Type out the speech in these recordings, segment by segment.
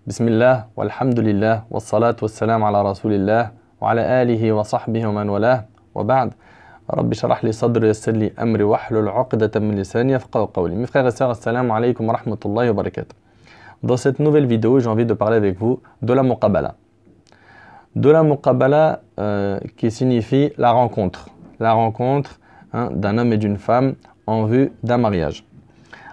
Bismillah, walhamdulillah, wassalatu wassalam ala rasulillah, wa ala alihi wa sahbihi wa man walah, wa ba'd. Rabbi shrah li sadri yassir li amri wahlul 'uqdatan min lisani yafqahu qawli. Mes frères et sœurs, assalamu alaykum wa rahmatullahi wa barakatuh. Dans cette nouvelle vidéo, j'ai envie de parler avec vous de la muqabala. De la muqabala qui signifie la rencontre. La rencontre d'un homme et d'une femme en vue d'un mariage.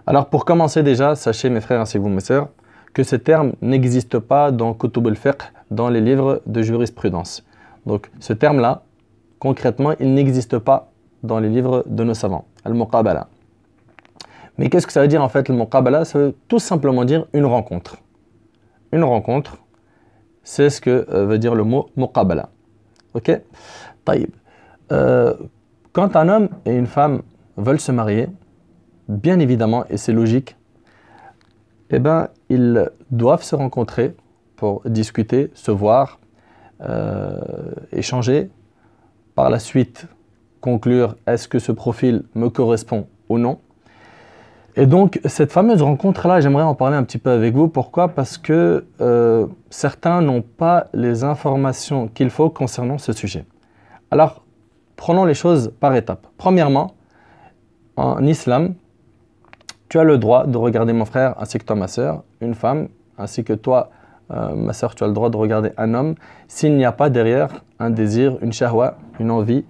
Alors pour commencer déjà, sachez mes frères ainsi que vous mes sœurs, que ce terme n'existe pas dans Kutub al-Fiqh, dans les livres de jurisprudence. Donc ce terme-là, concrètement, il n'existe pas dans les livres de nos savants, al-muqabala. Mais qu'est-ce que ça veut dire en fait le muqabala? Ça veut tout simplement dire une rencontre. Une rencontre, c'est ce que veut dire le mot muqabala. Ok? Taïb. Quand un homme et une femme veulent se marier, bien évidemment, et c'est logique, eh ben, ils doivent se rencontrer pour discuter, se voir, échanger, par la suite conclure est-ce que ce profil me correspond ou non. Et donc cette fameuse rencontre-là, j'aimerais en parler un petit peu avec vous. Pourquoi? Parce que certains n'ont pas les informations qu'il faut concernant ce sujet. Alors, prenons les choses par étapes. Premièrement, en islam, tu as le droit de regarder mon frère ainsi que toi ma sœur, une femme, ainsi que toi ma sœur, tu as le droit de regarder un homme, s'il n'y a pas derrière un désir, une shahwa, une envie,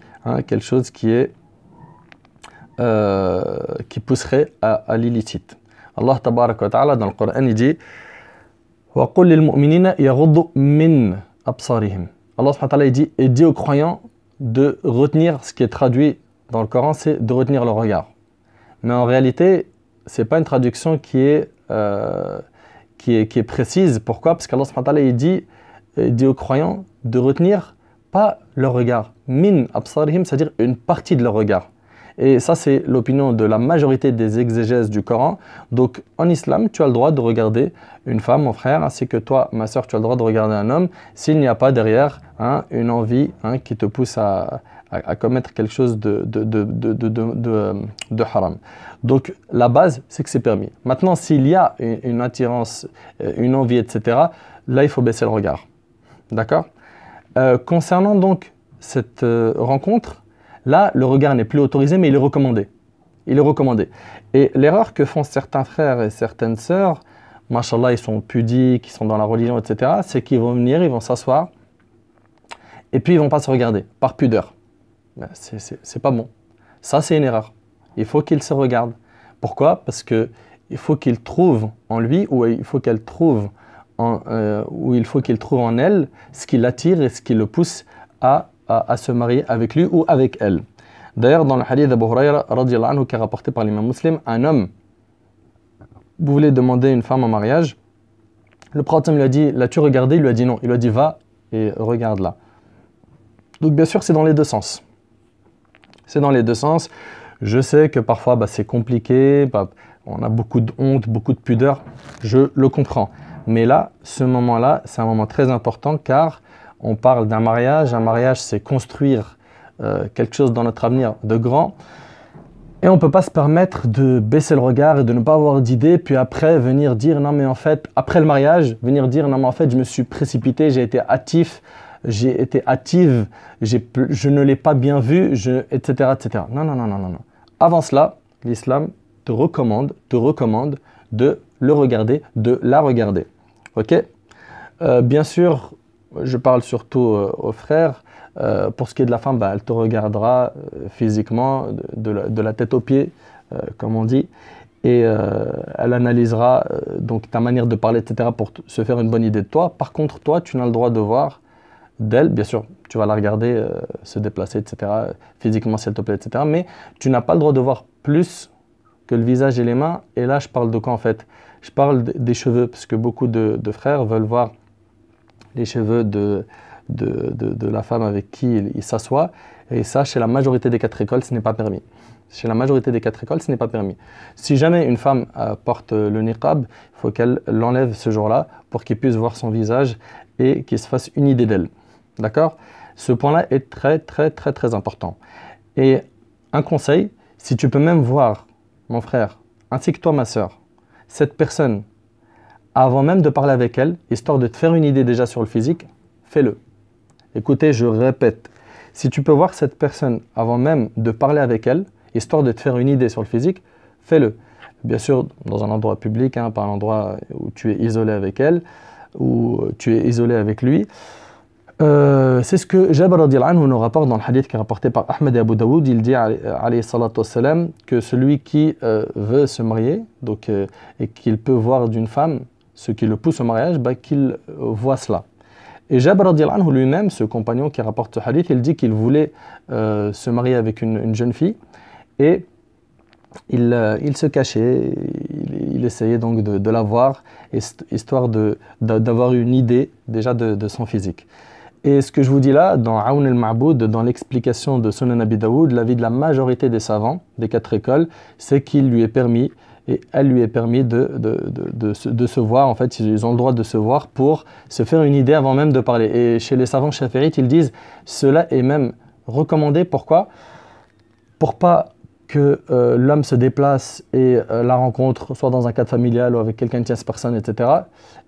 quelque chose qui est qui pousserait à l'illicite. Allah tabaraka wa ta'ala dans le Coran il dit wa qul lil mu'minina yaghuddu min absarihim. Allah subhanahu wa ta'ala il dit aux croyants de retenir, ce qui est traduit dans le Coran, c'est de retenir le regard. Mais en réalité, c'est pas une traduction qui est précise. Pourquoi? Parce qu'Allah subhanahu wa ta'ala il dit aux croyants de retenir pas leur regard. Min absarihim, c'est-à-dire une partie de leur regard. Et ça, c'est l'opinion de la majorité des exégèses du Coran. Donc, en islam, tu as le droit de regarder une femme, mon frère, ainsi que toi, ma sœur, tu as le droit de regarder un homme, s'il n'y a pas derrière une envie qui te pousse à commettre quelque chose de haram. Donc, la base, c'est que c'est permis. Maintenant, s'il y a une attirance, une envie, etc., là, il faut baisser le regard. D'accord? Concernant donc cette rencontre, là, le regard n'est plus autorisé, mais il est recommandé. Il est recommandé. Et l'erreur que font certains frères et certaines sœurs, machallah, ils sont pudiques, ils sont dans la religion, etc., c'est qu'ils vont venir, ils vont s'asseoir, et puis ils ne vont pas se regarder, par pudeur. C'est pas bon. Ça, c'est une erreur. Il faut qu'ils se regardent. Pourquoi? Parce qu'il faut qu'ils trouvent en lui, ou il faut qu'elle trouve en elle, ce qui l'attire et ce qui le pousse à se marier avec lui ou avec elle. D'ailleurs, dans le hadith d'Abu Hurayra, radiyallahu anhu, qui est rapporté par l'imam Muslim, un homme voulait demander une femme en mariage. Le prophète lui a dit, l'as-tu regardé? Il lui a dit non. Il lui a dit, va et regarde-la. Donc bien sûr, c'est dans les deux sens. C'est dans les deux sens. Je sais que parfois, c'est compliqué, on a beaucoup de honte, beaucoup de pudeur. Je le comprends. Mais là, ce moment-là, c'est un moment très important car on parle d'un mariage. Un mariage, c'est construire quelque chose dans notre avenir de grand. Et on ne peut pas se permettre de baisser le regard et de ne pas avoir d'idée, puis après venir dire, non mais en fait, après le mariage, venir dire, non mais en fait, je me suis précipité, j'ai été hâtif, j'ai été hâtive, je ne l'ai pas bien vu, etc., etc. Non, non, non, non, non. Avant cela, l'islam te recommande de le regarder, de la regarder. Ok? Bien sûr, je parle surtout aux frères. Pour ce qui est de la femme, elle te regardera physiquement, de la tête aux pieds, comme on dit, et elle analysera donc ta manière de parler, etc., pour se faire une bonne idée de toi. Par contre, toi, tu n'as le droit de voir d'elle, bien sûr, tu vas la regarder se déplacer, etc., physiquement, s'il te plaît, etc., mais tu n'as pas le droit de voir plus que le visage et les mains. Et là, je parle de quoi en fait? Je parle des cheveux, parce que beaucoup de frères veulent voir les cheveux de la femme avec qui il s'assoit. Et ça, chez la majorité des 4 écoles, ce n'est pas permis. Chez la majorité des 4 écoles, ce n'est pas permis. Si jamais une femme porte le niqab, il faut qu'elle l'enlève ce jour-là pour qu'il puisse voir son visage et qu'il se fasse une idée d'elle. D'accord? Ce point-là est très, très, très, très important. Et un conseil, si tu peux même voir, mon frère, ainsi que toi, ma sœur, cette personne avant même de parler avec elle, histoire de te faire une idée déjà sur le physique, fais-le. Écoutez, je répète, si tu peux voir cette personne avant même de parler avec elle, histoire de te faire une idée sur le physique, fais-le. Bien sûr, dans un endroit public, hein, pas un endroit où tu es isolé avec elle, ou tu es isolé avec lui. C'est ce que Jabir radiyallahu anhu nous rapporte dans le hadith qui est rapporté par Ahmed et Abu Daoud. Il dit alayhi salatu wassalam, que celui qui veut se marier donc, et qu'il peut voir d'une femme ce qui le pousse au mariage, bah, qu'il voit cela. Et Jabir radiyallahu anhu lui-même, ce compagnon qui rapporte ce hadith, il dit qu'il voulait se marier avec une jeune fille et il se cachait, il essayait donc de la voir, histoire d'avoir une idée déjà de son physique. Et ce que je vous dis là, dans Aoun al-Ma'boud, dans l'explication de Sunan Abi Daoud, l'avis de la majorité des savants des 4 écoles, c'est qu'il lui est permis, et elle lui est permis de se voir. En fait, ils ont le droit de se voir pour se faire une idée avant même de parler. Et chez les savants chafi'ites, ils disent, cela est même recommandé. Pourquoi? Pour pas que l'homme se déplace et la rencontre, soit dans un cadre familial ou avec quelqu'un de tierce personne, etc.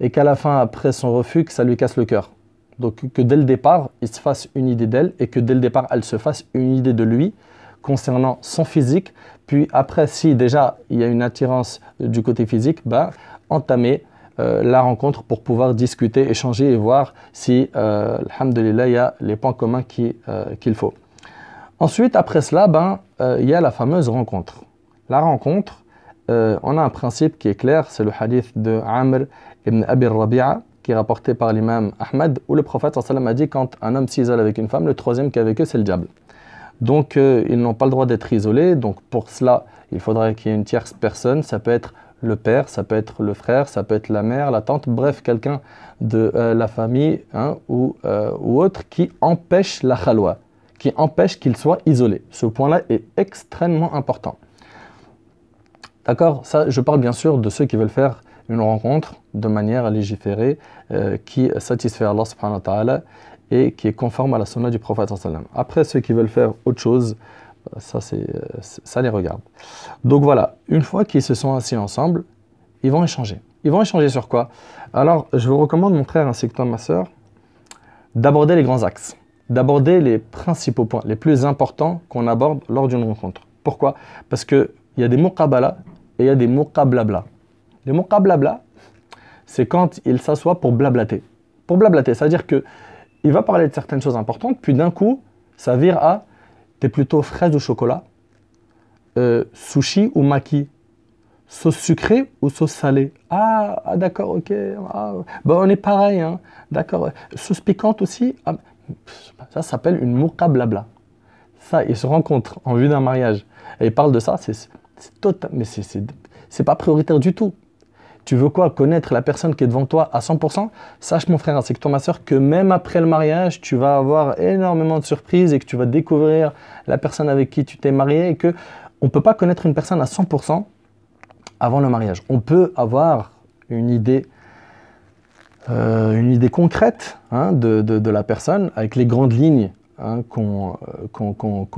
Et qu'à la fin, après son refus, que ça lui casse le cœur. Donc que dès le départ, il se fasse une idée d'elle et que dès le départ, elle se fasse une idée de lui concernant son physique. Puis après, si déjà il y a une attirance du côté physique, bah, entamer la rencontre pour pouvoir discuter, échanger et voir si, alhamdulillah, il y a les points communs qu'il faut. Ensuite, après cela, ben, il y a la fameuse rencontre. La rencontre, on a un principe qui est clair, c'est le hadith de Amr ibn Abi Rabi'a, qui est rapporté par l'imam Ahmad, où le prophète sallallahu alayhi wa sallam a dit quand un homme s'isole avec une femme, le troisième qui est avec eux, c'est le diable. Donc, ils n'ont pas le droit d'être isolés. Donc, pour cela, il faudrait qu'il y ait une tierce personne. Ça peut être le père, ça peut être le frère, ça peut être la mère, la tante, bref, quelqu'un de la famille hein, ou autre qui empêche la khalwa, qui empêche qu'il soit isolé. Ce point-là est extrêmement important. D'accord? Ça, je parle bien sûr de ceux qui veulent faire une rencontre de manière à légiférer qui satisfait Allah subhanahu wa ta'ala et qui est conforme à la sunna du prophète sallallahu alayhi wa sallam. Après, ceux qui veulent faire autre chose, ça les regarde. Donc voilà, une fois qu'ils se sont assis ensemble, ils vont échanger. Ils vont échanger sur quoi? Alors, je vous recommande, mon frère ainsi que toi, ma soeur, d'aborder les grands axes, d'aborder les principaux points, les plus importants qu'on aborde lors d'une rencontre. Pourquoi? Parce qu'il y a des muqabala et il y a des muqablabla. Les muqablabla, c'est quand il s'assoit pour blablater. Pour blablater, c'est-à-dire qu'il va parler de certaines choses importantes, puis d'un coup, ça vire à t'es plutôt fraise ou chocolat, sushi ou maki, sauce sucrée ou sauce salée. Ah d'accord, ok, bah, on est pareil, hein. D'accord. Sauce piquante aussi, ça s'appelle une muqablabla. Ça, ils se rencontrent en vue d'un mariage et ils parlent de ça, c'est total, mais c'est pas prioritaire du tout. Tu veux quoi? Connaître la personne qui est devant toi à 100%? Sache mon frère, ainsi que toi ma soeur, que même après le mariage, tu vas avoir énormément de surprises et que tu vas découvrir la personne avec qui tu t'es marié et qu'on ne peut pas connaître une personne à 100% avant le mariage. On peut avoir une idée concrète hein, de la personne avec les grandes lignes hein, qu'on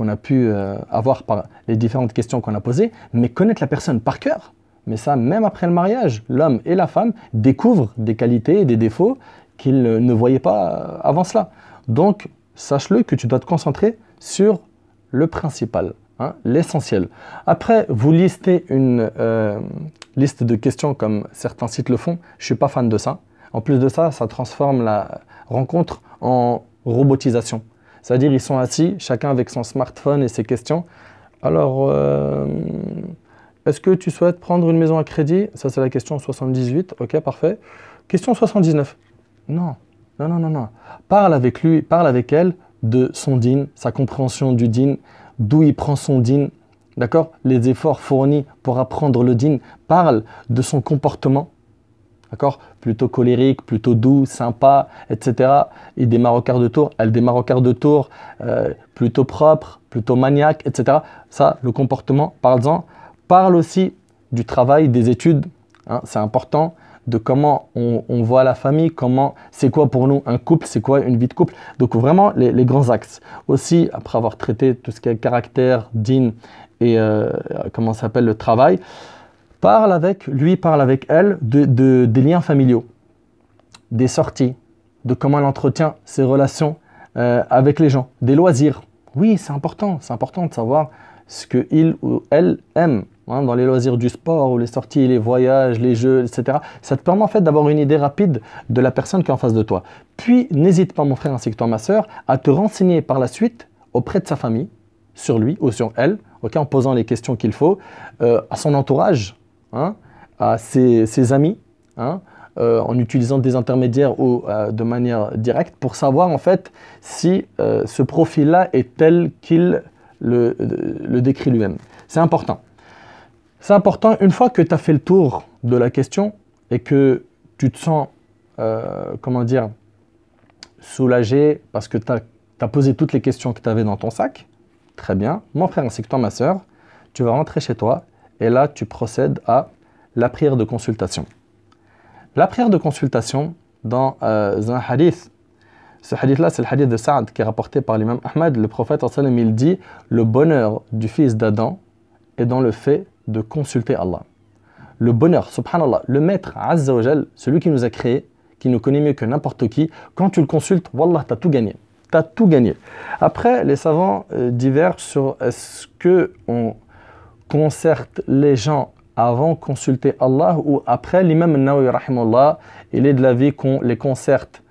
a pu avoir par les différentes questions qu'on a posées, mais connaître la personne par cœur. Mais ça, même après le mariage, l'homme et la femme découvrent des qualités et des défauts qu'ils ne voyaient pas avant cela. Donc, sache-le que tu dois te concentrer sur le principal, hein, l'essentiel. Après, vous listez une liste de questions comme certains sites le font. Je ne suis pas fan de ça. En plus de ça, ça transforme la rencontre en robotisation. C'est-à-dire, ils sont assis, chacun avec son smartphone et ses questions. Alors... est-ce que tu souhaites prendre une maison à crédit? Ça, c'est la question 78. Ok, parfait. Question 79. Non. Parle avec lui, parle avec elle de son dîn, sa compréhension du dîn, d'où il prend son dîn, d'accord? Les efforts fournis pour apprendre le dîn. Parle de son comportement, d'accord? Plutôt colérique, plutôt doux, sympa, etc. Il démarre au quart de tour, elle démarre au quart de tour, plutôt propre, plutôt maniaque, etc. Ça, le comportement, parle-en. Parle aussi du travail, des études, hein, c'est important, de comment on voit la famille, c'est quoi pour nous un couple, c'est quoi une vie de couple. Donc vraiment les grands axes. Aussi, après avoir traité tout ce qui est caractère, dîn et comment ça s'appelle le travail, Lui parle avec elle des liens familiaux, des sorties, de comment elle entretient ses relations avec les gens, des loisirs. Oui, c'est important de savoir ce qu'il ou elle aime hein, dans les loisirs du sport ou les sorties, les voyages, les jeux, etc. Ça te permet en fait d'avoir une idée rapide de la personne qui est en face de toi. Puis, n'hésite pas, mon frère ainsi que toi, ma soeur, à te renseigner par la suite auprès de sa famille, sur lui ou sur elle, okay, en posant les questions qu'il faut, à son entourage, hein, à ses amis, hein, en utilisant des intermédiaires ou de manière directe pour savoir en fait si ce profil-là est tel qu'il le décrit lui-même. C'est important. C'est important, une fois que tu as fait le tour de la question et que tu te sens, comment dire, soulagé parce que tu as posé toutes les questions que tu avais dans ton sac, très bien. Mon frère ainsi que toi, ma soeur, tu vas rentrer chez toi et là, tu procèdes à la prière de consultation. La prière de consultation, dans un hadith, ce hadith-là, c'est le hadith de Saad qui est rapporté par l'imam Ahmad. Le prophète, il dit « Le bonheur du fils d'Adam est dans le fait de consulter Allah. » Le bonheur, subhanallah, le maître, Azza wa Jal, celui qui nous a créés, qui nous connaît mieux que n'importe qui, quand tu le consultes, wallah, tu as tout gagné. Tu as tout gagné. Après, les savants divergent sur est-ce qu'on concerte les gens avant de consulter Allah ou après. L'imam Nawawi, rahimahullah, il est de l'avis qu'on les concerte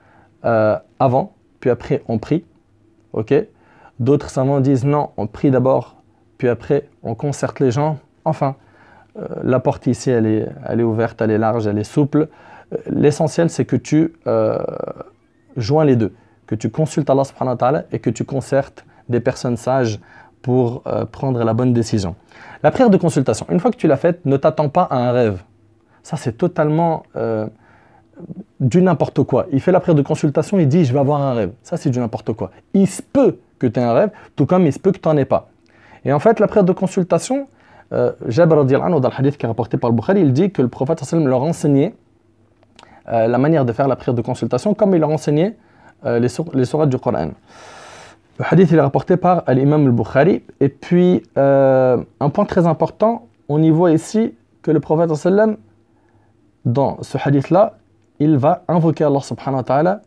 avant, puis après on prie. Okay. D'autres savants disent non, on prie d'abord, puis après on concerte les gens. Enfin, la porte ici, elle est ouverte, elle est large, elle est souple. L'essentiel, c'est que tu joins les deux, que tu consultes Allah subhanahu wa ta'ala et que tu concertes des personnes sages pour prendre la bonne décision. La prière de consultation, une fois que tu l'as faite, ne t'attends pas à un rêve. Ça, c'est totalement du n'importe quoi. Il fait la prière de consultation, il dit « je vais avoir un rêve ». Ça, c'est du n'importe quoi. Il se peut que tu aies un rêve, tout comme il se peut que tu n'en aies pas. Et en fait, la prière de consultation, Jabir radiallahu anhu, dans le hadith qui est rapporté par le Bukhari, il dit que le prophète sallallahu alayhi wa sallam leur enseignait la manière de faire la prière de consultation, comme il leur enseignait les sourates du Coran. Le hadith il est rapporté par l'imam al-Bukhari. Et puis, un point très important, on y voit ici que le prophète sallallahu alayhi wa sallam, dans ce hadith-là, il va invoquer Allah subhanahu wa ta'ala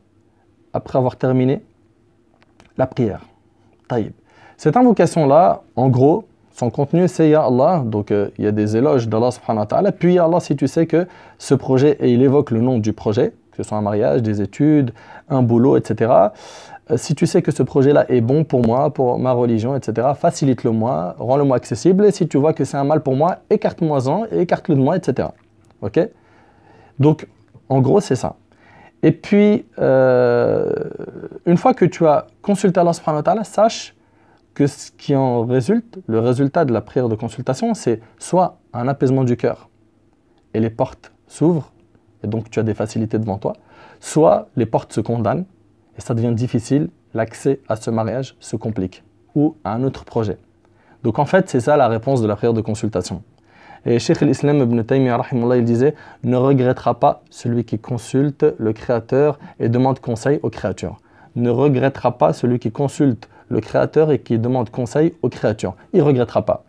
après avoir terminé la prière. Taïb. Cette invocation-là, en gros, son contenu, c'est Ya Allah. Donc, il y a des éloges d'Allah subhanahu wa ta'ala. Puis, Ya Allah, si tu sais que ce projet, et il évoque le nom du projet, que ce soit un mariage, des études, un boulot, etc. Si tu sais que ce projet-là est bon pour moi, pour ma religion, etc., facilite-le-moi, rends-le-moi accessible. Et si tu vois que c'est un mal pour moi, écarte-moi-en, écarte-le de moi, etc. Ok? Donc, en gros, c'est ça. Et puis, une fois que tu as consulté Allah subhanahu wa ta'ala, sache que ce qui en résulte, le résultat de la prière de consultation, c'est soit un apaisement du cœur et les portes s'ouvrent, et donc tu as des facilités devant toi, soit les portes se condamnent et ça devient difficile, l'accès à ce mariage se complique, ou à un autre projet. Donc en fait, c'est ça la réponse de la prière de consultation. Et Cheikh l'Islam Ibn Taymiyyah, il disait « Ne regrettera pas celui qui consulte le Créateur et demande conseil aux créatures. Ne regrettera pas celui qui consulte le Créateur et qui demande conseil aux créatures. Il ne regrettera pas. »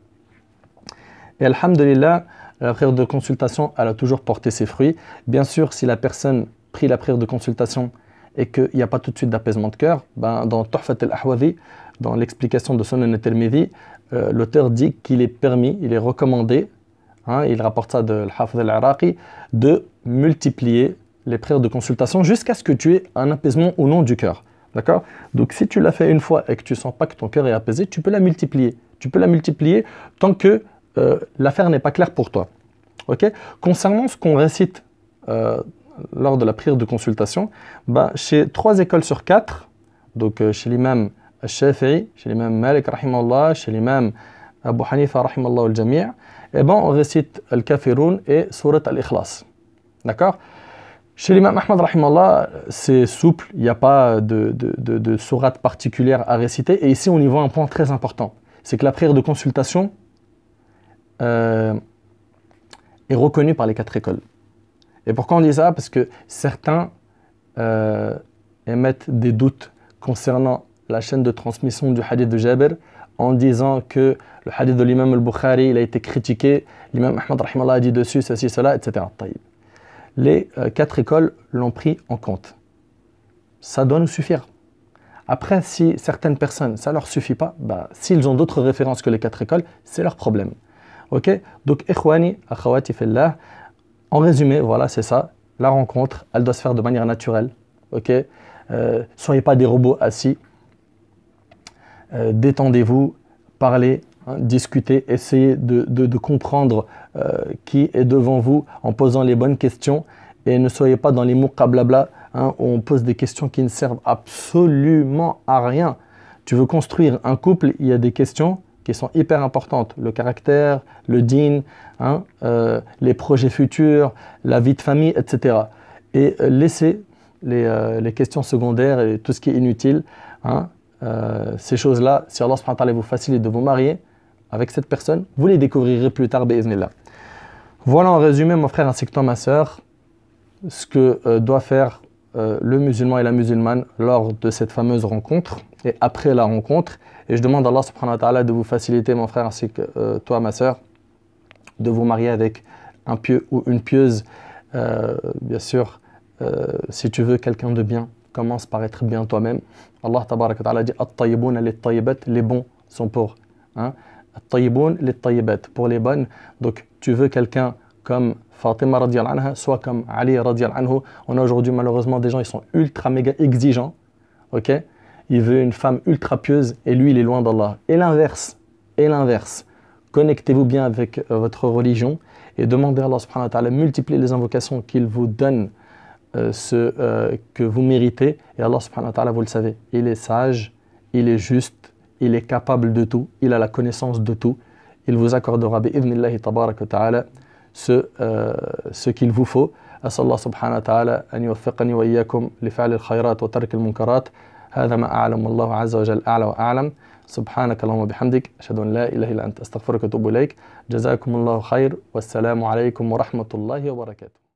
Et alhamdulillah, la prière de consultation, elle a toujours porté ses fruits. Bien sûr, si la personne prie la prière de consultation et qu'il n'y a pas tout de suite d'apaisement de cœur, dans Tuhfat al-Ahwazi, dans l'explication de Sunan al-Tirmidhi, l'auteur dit qu'il est permis, il est recommandé, il rapporte ça de l'Hafidh al-Iraqi, de multiplier les prières de consultation jusqu'à ce que tu aies un apaisement au nom du cœur. D'accord? Donc si tu l'as fait une fois et que tu ne sens pas que ton cœur est apaisé, tu peux la multiplier. Tu peux la multiplier tant que l'affaire n'est pas claire pour toi. Okay? Concernant ce qu'on récite lors de la prière de consultation, chez 3 écoles sur 4, donc chez l'imam al-Shafi'i, chez l'imam Malik, rahimahullah, chez l'imam Abu Hanifa, rahimahullah al-Jami', on récite Al-Kafirun et Surat Al-Ikhlas. D'accord? Chez l'imam Ahmad, rahimahullah, c'est souple, il n'y a pas de sourate particulière à réciter. Et ici, on y voit un point très important. C'est que la prière de consultation est reconnue par les 4 écoles. Et pourquoi on dit ça? Parce que certains émettent des doutes concernant la chaîne de transmission du hadith de Jabir en disant que le hadith de l'imam al-Bukhari, il a été critiqué, l'imam Ahmad rahimahullah a dit dessus, ceci, cela, etc. Les 4 écoles l'ont pris en compte. Ça doit nous suffire. Après, si certaines personnes, ça ne leur suffit pas, s'ils ont d'autres références que les 4 écoles, c'est leur problème. Ok? Donc, ikhwani, akhawati fillah, en résumé, voilà, c'est ça. La rencontre, elle doit se faire de manière naturelle. Ok? Soyez pas des robots assis. Détendez-vous, parlez, hein, discutez, essayez de comprendre qui est devant vous en posant les bonnes questions et ne soyez pas dans les mots blabla, hein, où on pose des questions qui ne servent absolument à rien. Tu veux construire un couple, il y a des questions qui sont hyper importantes. Le caractère, le din, hein, les projets futurs, la vie de famille, etc. Et laissez les questions secondaires et tout ce qui est inutile, hein, ces choses-là, si Allah subhanahu wa ta'ala vous facilite de vous marier avec cette personne, vous les découvrirez plus tard, bi'iznillah. Voilà en résumé, mon frère ainsi que toi, ma sœur, ce que doit faire le musulman et la musulmane lors de cette fameuse rencontre et après la rencontre. Et je demande à Allah subhanahu wa ta'ala de vous faciliter, mon frère ainsi que toi, ma sœur, de vous marier avec un pieux ou une pieuse. Bien sûr, si tu veux quelqu'un de bien, commence par être bien toi-même. Allah tabaraka wa ta'ala dit At-tayyiboun lit-tayyibat, les bons sont pour. Hein? At-tayyiboun lit-tayyibat, pour les bonnes. Donc tu veux quelqu'un comme Fatima radiyallahu anha, soit comme Ali radiyallahu anhu. On a aujourd'hui malheureusement des gens, ils sont ultra méga exigeants. Ok? Il veut une femme ultra pieuse et lui il est loin d'Allah. Et l'inverse. Connectez-vous bien avec votre religion et demandez à Allah subhanahu wa ta'ala, multipliez les invocations qu'il vous donne que vous méritez. Et Allah subhanahu wa ta'ala, vous le savez, il est sage, il est juste, il est capable de tout, il a la connaissance de tout. Il vous accordera bi'idhnillahi tabaraka wa ta'ala ce qu'il vous faut. أسأل الله سبحانه وتعالى أن يوفقني وإياكم لفعل الخيرات وترك المنكرات. هذا ما أعلم والله عز وجل أعلى وأعلم. سبحانك اللهم وبحمدك أشهد أن لا إله إلا أنت أستغفرك وأتوب إليك. جزاكم الله خير والسلام عليكم ورحمة الله وبركاته.